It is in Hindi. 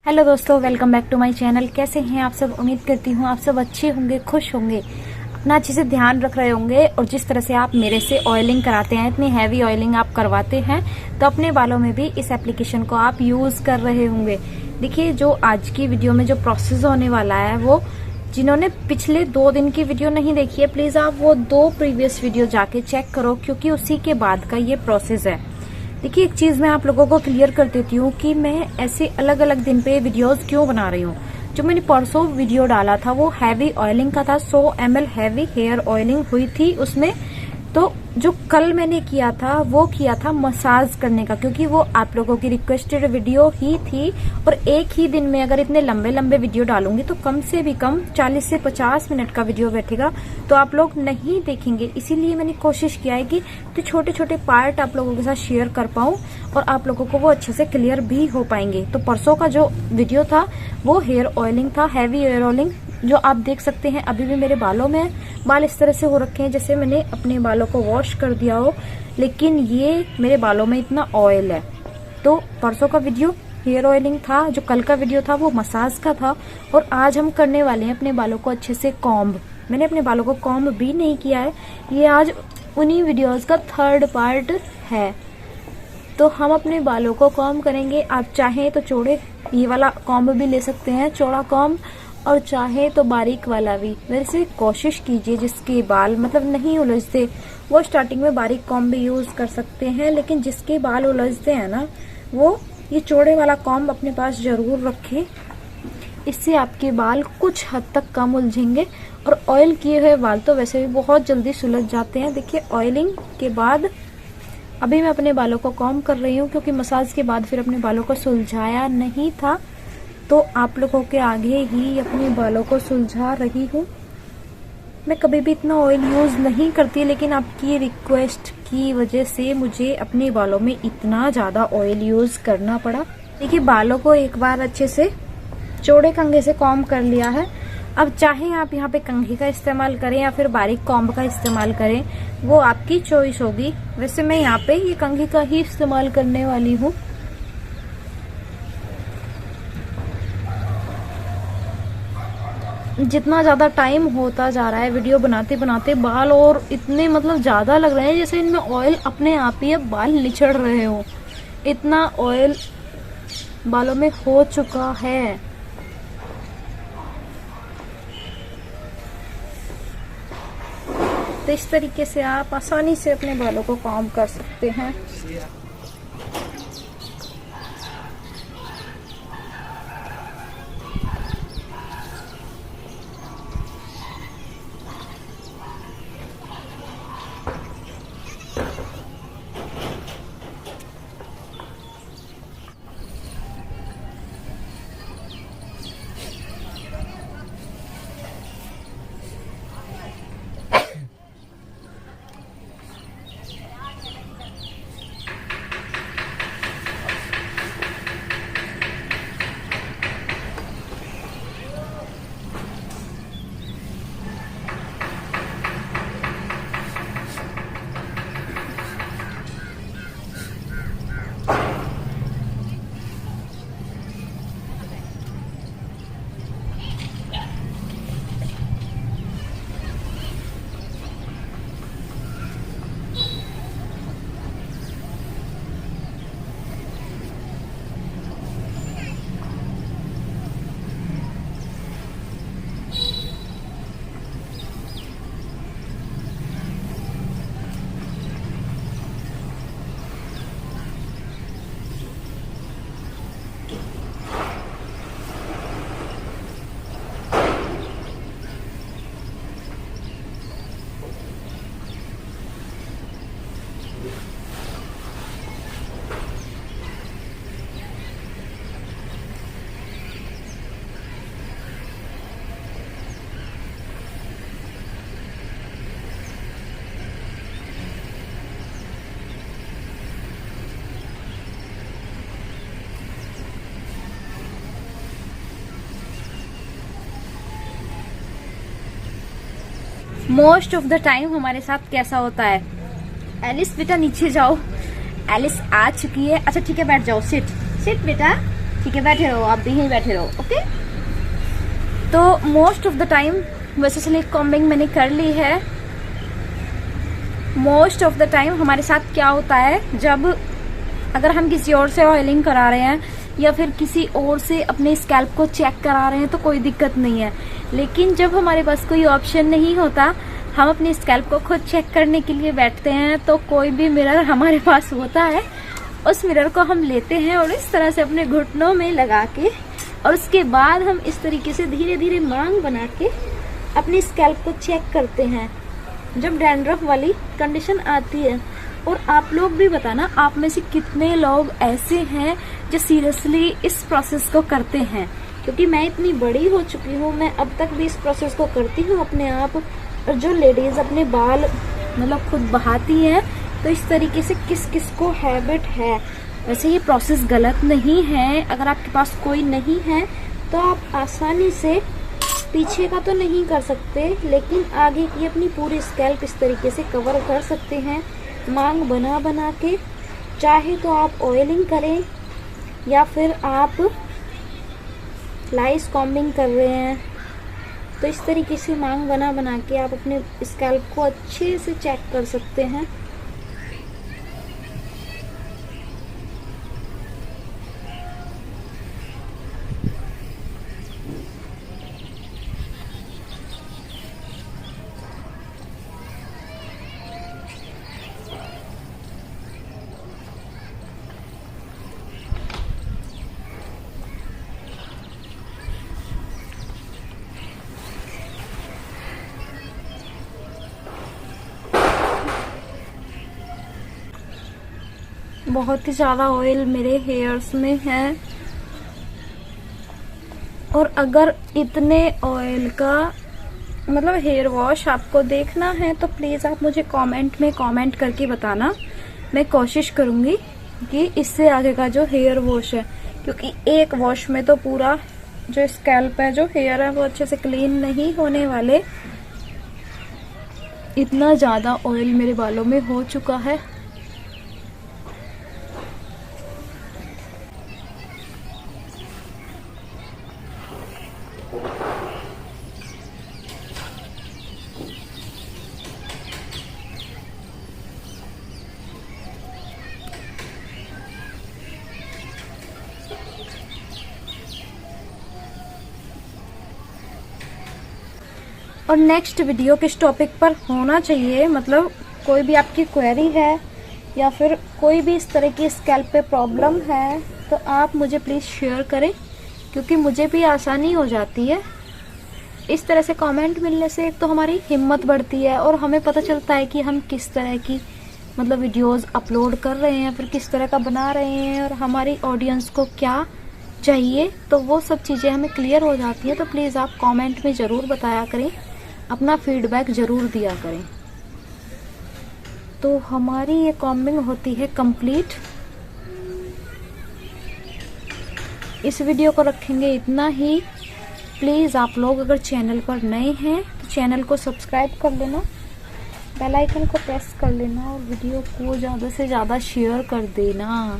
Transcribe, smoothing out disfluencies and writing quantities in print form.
हेलो दोस्तों, welcome back to my channel. कैसे हैं आप सब? उम्मीद करती हूँ आप सब अच्छे होंगे, खुश होंगे, अपना अच्छे से ध्यान रख रहे होंगे। और जिस तरह से आप मेरे से ऑयलिंग कराते हैं, इतनी हैवी ऑयलिंग आप करवाते हैं, तो अपने बालों में भी इस एप्लीकेशन को आप यूज कर रहे होंगे। देखिए, जो आज की वीडियो में जो प्रोसेस होने वाला है, वो जिन्होंने पिछले 2 दिन की वीडियो नहीं देखी है, प्लीज आप वो 2 प्रीवियस वीडियो जाके चेक करो, क्योंकि उसी के बाद का ये प्रोसेस है। देखिए, एक चीज मैं आप लोगों को क्लियर कर देती हूँ कि मैं ऐसे अलग अलग दिन पे वीडियोस क्यों बना रही हूँ। जो मैंने परसों वीडियो डाला था वो हैवी ऑयलिंग का था, 100 ml हैवी हेयर ऑयलिंग हुई थी उसमें। तो जो कल मैंने किया था वो किया था मसाज करने का, क्योंकि वो आप लोगों की रिक्वेस्टेड वीडियो ही थी। और एक ही दिन में अगर इतने लंबे लंबे वीडियो डालूंगी तो कम से भी कम 40 से 50 मिनट का वीडियो बैठेगा, तो आप लोग नहीं देखेंगे। इसीलिए मैंने कोशिश किया है कि तो छोटे छोटे पार्ट आप लोगों के साथ शेयर कर पाऊं और आप लोगों को वो अच्छे से क्लियर भी हो पाएंगे। तो परसों का जो वीडियो था वो हेयर ऑयलिंग था, हैवी हेयर ऑयलिंग, जो आप देख सकते हैं अभी भी मेरे बालों में बाल इस तरह से हो रखे हैं जैसे मैंने अपने बालों को वॉश कर दिया हो, लेकिन ये मेरे बालों में इतना ऑयल है। तो परसों का वीडियो हेयर ऑयलिंग था, जो कल का वीडियो था वो मसाज का था। और आज हम करने वाले हैं अपने बालों को अच्छे से कॉम्ब। मैंने अपने बालों को कॉम्ब भी नहीं किया है, ये आज उन्हीं वीडियोस का 3rd पार्ट है। तो हम अपने बालों को कॉम्ब करेंगे। आप चाहें तो चौड़े ये वाला कॉम्ब भी ले सकते हैं, चौड़ा कॉम्ब, और चाहे तो बारीक वाला भी। वैसे कोशिश कीजिए जिसके बाल मतलब नहीं उलझते वो स्टार्टिंग में बारीक कॉम्ब भी यूज कर सकते हैं, लेकिन जिसके बाल उलझते हैं ना, वो ये चौड़े वाला कॉम्ब अपने पास जरूर रखें। इससे आपके बाल कुछ हद तक कम उलझेंगे। और ऑयल किए हुए बाल तो वैसे भी बहुत जल्दी सुलझ जाते हैं। देखिए, ऑयलिंग के बाद अभी मैं अपने बालों को कॉम्ब कर रही हूँ, क्योंकि मसाज के बाद फिर अपने बालों को सुलझाया नहीं था, तो आप लोगों के आगे ही अपने बालों को सुलझा रही हूँ। मैं कभी भी इतना ऑयल यूज नहीं करती, लेकिन आपकी रिक्वेस्ट की वजह से मुझे अपने बालों में इतना ज्यादा ऑयल यूज करना पड़ा। देखिए, बालों को एक बार अच्छे से चौड़े कंघे से कॉम्ब कर लिया है। अब चाहे आप यहाँ पे कंघी का इस्तेमाल करें या फिर बारीक कॉम्ब का इस्तेमाल करें, वो आपकी चॉइस होगी। वैसे मैं यहाँ पे ये कंघी का ही इस्तेमाल करने वाली हूँ। जितना ज्यादा टाइम होता जा रहा है वीडियो बनाते बनाते, बाल और इतने मतलब ज्यादा लग रहे हैं जैसे इनमें ऑयल अपने आप ही अब बाल निचड़ रहे हो। इतना ऑयल बालों में हो चुका है। तो इस तरीके से आप आसानी से अपने बालों को कॉम्ब कर सकते हैं। मोस्ट ऑफ द टाइम हमारे साथ कैसा होता है, एलिस बेटा नीचे जाओ, एलिस आ चुकी है। अच्छा ठीक है, बैठ जाओ, सिट सिट बेटा, ठीक है, बैठे रहो, आप भी यहीं बैठे रहो। ओके, तो मोस्ट ऑफ द टाइम वैसे स्लिक कॉम्बिंग मैंने कर ली है। मोस्ट ऑफ द टाइम हमारे साथ क्या होता है, जब अगर हम किसी और से ऑयलिंग करा रहे हैं या फिर किसी और से अपने स्कैल्प को चेक करा रहे हैं तो कोई दिक्कत नहीं है, लेकिन जब हमारे पास कोई ऑप्शन नहीं होता, हम अपने स्कैल्प को खुद चेक करने के लिए बैठते हैं, तो कोई भी मिरर हमारे पास होता है, उस मिरर को हम लेते हैं और इस तरह से अपने घुटनों में लगा के, और उसके बाद हम इस तरीके से धीरे धीरे मांग बना के अपने स्कैल्प को चेक करते हैं जब डैंड्रफ वाली कंडीशन आती है। और आप लोग भी बताना, आप में से कितने लोग ऐसे हैं जो सीरियसली इस प्रोसेस को करते हैं, क्योंकि मैं इतनी बड़ी हो चुकी हूँ, मैं अब तक भी इस प्रोसेस को करती हूँ अपने आप। और जो लेडीज अपने बाल मतलब खुद बहाती हैं, तो इस तरीके से किस किस को हैबिट है। वैसे ये प्रोसेस गलत नहीं है, अगर आपके पास कोई नहीं है तो आप आसानी से पीछे का तो नहीं कर सकते, लेकिन आगे की अपनी पूरी स्कैल्प इस तरीके से कवर कर सकते हैं मांग बना बना के। चाहे तो आप ऑयलिंग करें या फिर आप लाइस कॉम्बिंग कर रहे हैं, तो इस तरीके से मांग बना बना के आप अपने स्कैल्प को अच्छे से चेक कर सकते हैं। बहुत ही ज़्यादा ऑयल मेरे हेयर्स में है, और अगर इतने ऑयल का मतलब हेयर वॉश आपको देखना है तो प्लीज़ आप मुझे कमेंट में कमेंट करके बताना। मैं कोशिश करूंगी कि इससे आगे का जो हेयर वॉश है, क्योंकि एक वॉश में तो पूरा जो स्कैल्प है, जो हेयर है, वो अच्छे से क्लीन नहीं होने वाले। इतना ज़्यादा ऑयल मेरे बालों में हो चुका है। और नेक्स्ट वीडियो किस टॉपिक पर होना चाहिए, मतलब कोई भी आपकी क्वेरी है या फिर कोई भी इस तरह की स्कैल्प पे प्रॉब्लम है, तो आप मुझे प्लीज़ शेयर करें, क्योंकि मुझे भी आसानी हो जाती है। इस तरह से कमेंट मिलने से एक तो हमारी हिम्मत बढ़ती है और हमें पता चलता है कि हम किस तरह की मतलब वीडियोस अपलोड कर रहे हैं, फिर किस तरह का बना रहे हैं और हमारी ऑडियंस को क्या चाहिए, तो वो सब चीज़ें हमें क्लियर हो जाती हैं। तो प्लीज़ आप कमेंट में ज़रूर बताया करें, अपना फीडबैक ज़रूर दिया करें। तो हमारी ये कॉम्बिंग होती है कंप्लीट। इस वीडियो को रखेंगे इतना ही। प्लीज़ आप लोग अगर चैनल पर नए हैं तो चैनल को सब्सक्राइब कर लेना, बेल आइकन को प्रेस कर लेना और वीडियो को ज़्यादा से ज़्यादा शेयर कर देना।